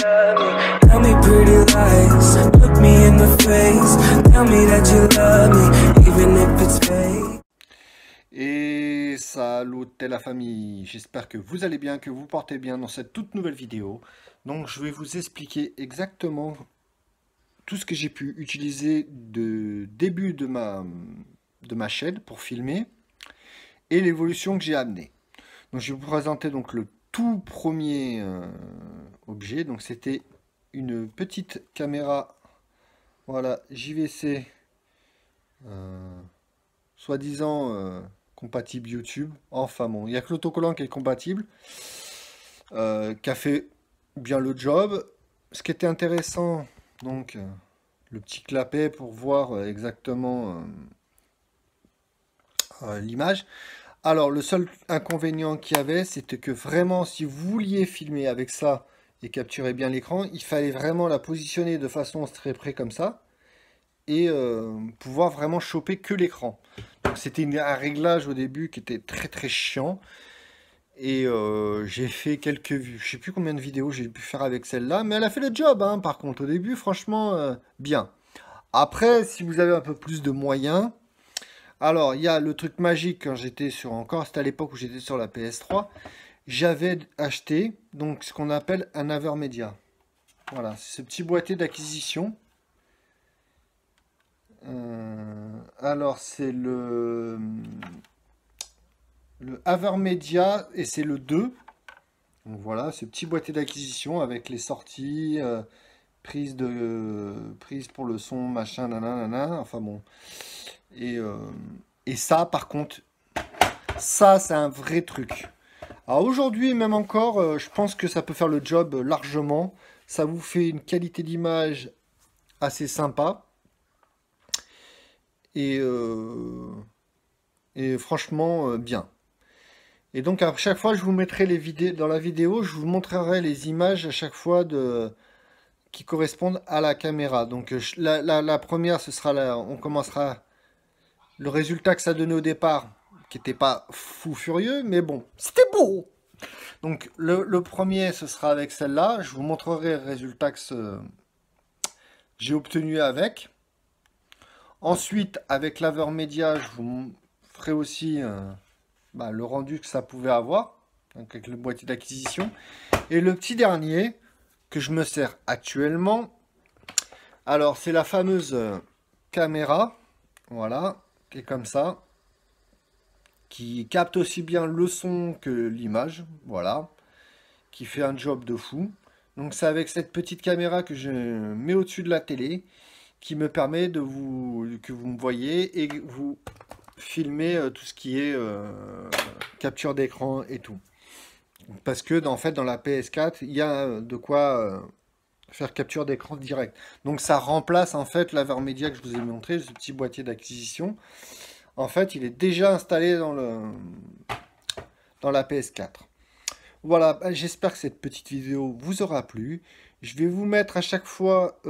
love me. Tell me pretty lies, look me in the face. Tell me that you love me, even if it's fake. Et salut la famille, j'espère que vous allez bien, que vous portez bien dans cette toute nouvelle vidéo. Donc je vais vous expliquer exactement tout ce que j'ai pu utiliser de début de ma chaîne pour filmer et l'évolution que j'ai amenée. Donc je vais vous présenter donc le tout premier objet. Donc c'était une petite caméra, voilà, JVC, soi-disant compatible YouTube. Enfin bon, il n'y a que l'autocollant qui est compatible, qui a fait bien le job. Ce qui était intéressant, donc le petit clapet pour voir exactement l'image. Alors le seul inconvénient qu'il y avait, c'était que vraiment si vous vouliez filmer avec ça et capturer bien l'écran, il fallait vraiment la positionner de façon très près comme ça et pouvoir vraiment choper que l'écran. Donc c'était un réglage au début qui était très chiant. Et j'ai fait quelques vues. Je sais plus combien de vidéos j'ai pu faire avec celle-là, mais elle a fait le job, hein, par contre. Au début, franchement, bien. Après, si vous avez un peu plus de moyens, alors il y a le truc magique quand j'étais sur encore, c'était à l'époque où j'étais sur la PS3, j'avais acheté donc ce qu'on appelle un Avermedia. Voilà, c'est ce petit boîtier d'acquisition. Alors c'est le Avermedia et c'est le 2. Donc voilà, ce petit boîtier d'acquisition avec les sorties, prise pour le son, machin, nanana, enfin bon. Et ça, par contre, ça c'est un vrai truc. Alors aujourd'hui, même encore, je pense que ça peut faire le job largement. Ça vous fait une qualité d'image assez sympa. Et, franchement, bien. Et donc à chaque fois, je vous mettrai les vidéos dans la vidéo, je vous montrerai les images à chaque fois qui correspondent à la caméra. Donc la première, ce sera on commencera le résultat que ça donnait au départ, qui n'était pas fou furieux, mais bon, c'était beau. Donc le premier, ce sera avec celle-là. Je vous montrerai le résultat que j'ai obtenu avec. Ensuite, avec l'Avermedia, je vous ferai aussi le rendu que ça pouvait avoir, donc avec le boîtier d'acquisition. Et le petit dernier que je me sers actuellement, alors c'est la fameuse caméra, voilà, qui est comme ça, qui capte aussi bien le son que l'image, voilà, qui fait un job de fou. Donc c'est avec cette petite caméra que je mets au-dessus de la télé, qui me permet que vous me voyez et que vous filmez tout ce qui est capture d'écran et tout. Parce que en fait dans la PS4 il y a de quoi faire capture d'écran direct. Donc ça remplace en fait l'Avermedia que je vous ai montré, ce petit boîtier d'acquisition. En fait il est déjà installé dans la PS4. Voilà, j'espère que cette petite vidéo vous aura plu. Je vais vous mettre à chaque fois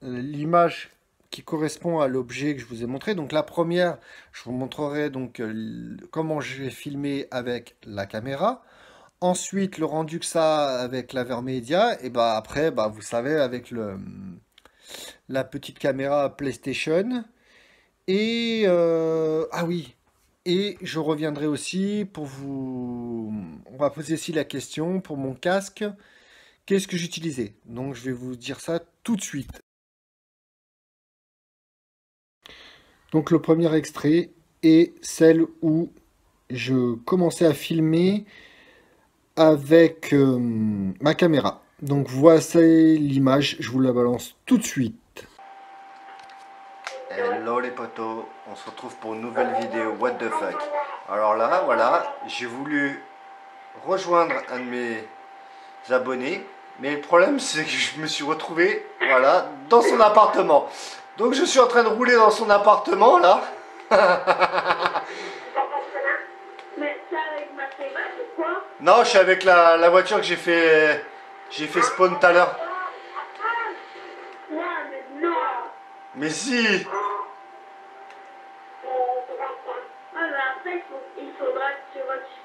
l'image qui correspond à l'objet que je vous ai montré. Donc la première, je vous montrerai donc comment je vais filmer avec la caméra. Ensuite, le rendu que ça a avec l'Avermedia. Et bah après, vous savez, avec la petite caméra PlayStation. Et ah oui, et je reviendrai aussi pour vous... On va poser aussi la question pour mon casque. Qu'est-ce que j'utilisais? Donc je vais vous dire ça tout de suite. Donc le premier extrait est celle où je commençais à filmer avec ma caméra. Donc voici l'image, je vous la balance tout de suite. Hello les potos, on se retrouve pour une nouvelle vidéo What the fuck. Alors là, voilà, j'ai voulu rejoindre un de mes abonnés, mais le problème c'est que je me suis retrouvé, voilà, dans son appartement. Donc je suis en train de rouler dans son appartement là. Mais c'est avec Mercedes ou quoi? Non, je suis avec la voiture que j'ai fait spawn tout à l'heure. Ouais, mais non. Mais si. Ah, mais après, il faudra que tu retouches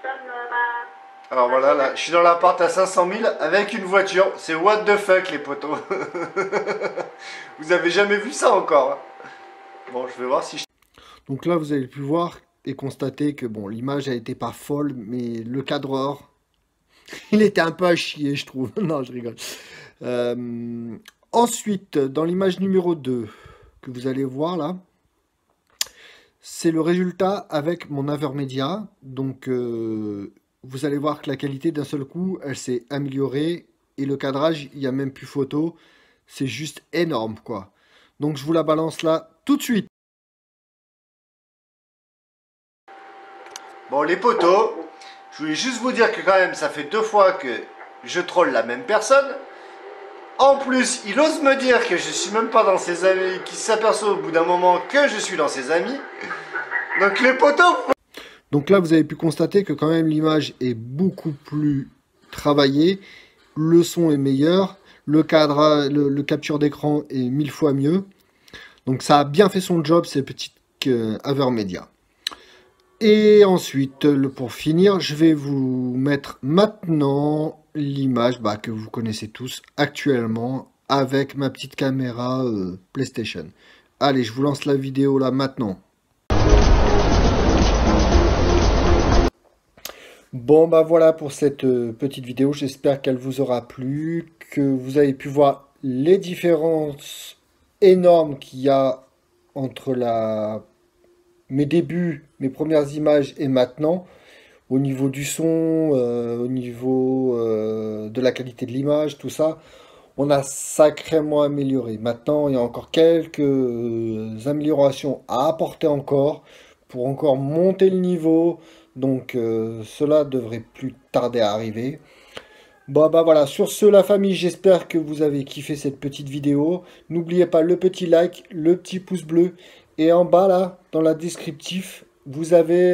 Alors voilà, là, je suis dans l'appart à 500 000 avec une voiture. C'est what the fuck, les potos. Vous avez jamais vu ça encore, hein. Bon, je vais voir si je... Donc là, vous avez pu voir et constater que bon, l'image a été pas folle, mais le cadreur, il était un peu à chier, je trouve. Non, je rigole. Ensuite, dans l'image numéro 2, que vous allez voir là, c'est le résultat avec mon Avermedia. Donc, vous allez voir que la qualité d'un seul coup, elle s'est améliorée. Et le cadrage, il n'y a même plus photo. C'est juste énorme, quoi. Donc, je vous la balance là tout de suite. Bon, les potos, je voulais juste vous dire que quand même, ça fait 2 fois que je troll la même personne. En plus, il ose me dire que je suis même pas dans ses amis, qu'il s'aperçoit au bout d'un moment que je suis dans ses amis. Donc les potos... Donc là, vous avez pu constater que quand même l'image est beaucoup plus travaillée. Le son est meilleur. Le cadre, le capture d'écran est 1000 fois mieux. Donc ça a bien fait son job, ces petites Avermedia. Et ensuite, pour finir, je vais vous mettre maintenant l'image que vous connaissez tous actuellement avec ma petite caméra PlayStation. Allez, je vous lance la vidéo là maintenant. Bon voilà pour cette petite vidéo, j'espère qu'elle vous aura plu, que vous avez pu voir les différences énormes qu'il y a entre mes débuts, mes premières images et maintenant, au niveau du son, au niveau de la qualité de l'image, tout ça, on a sacrément amélioré. Maintenant, il y a encore quelques améliorations à apporter encore, pour encore monter le niveau, donc cela devrait plus tarder à arriver. Bon voilà, sur ce la famille, j'espère que vous avez kiffé cette petite vidéo. N'oubliez pas le petit like, le petit pouce bleu. Et en bas là, dans la descriptif, vous avez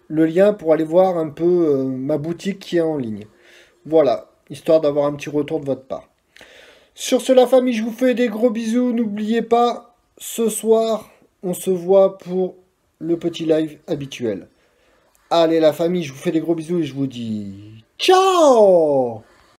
le lien pour aller voir un peu ma boutique qui est en ligne. Voilà, histoire d'avoir un petit retour de votre part. Sur ce la famille, je vous fais des gros bisous. N'oubliez pas, ce soir, on se voit pour le petit live habituel. Allez la famille, je vous fais des gros bisous et je vous dis ciao!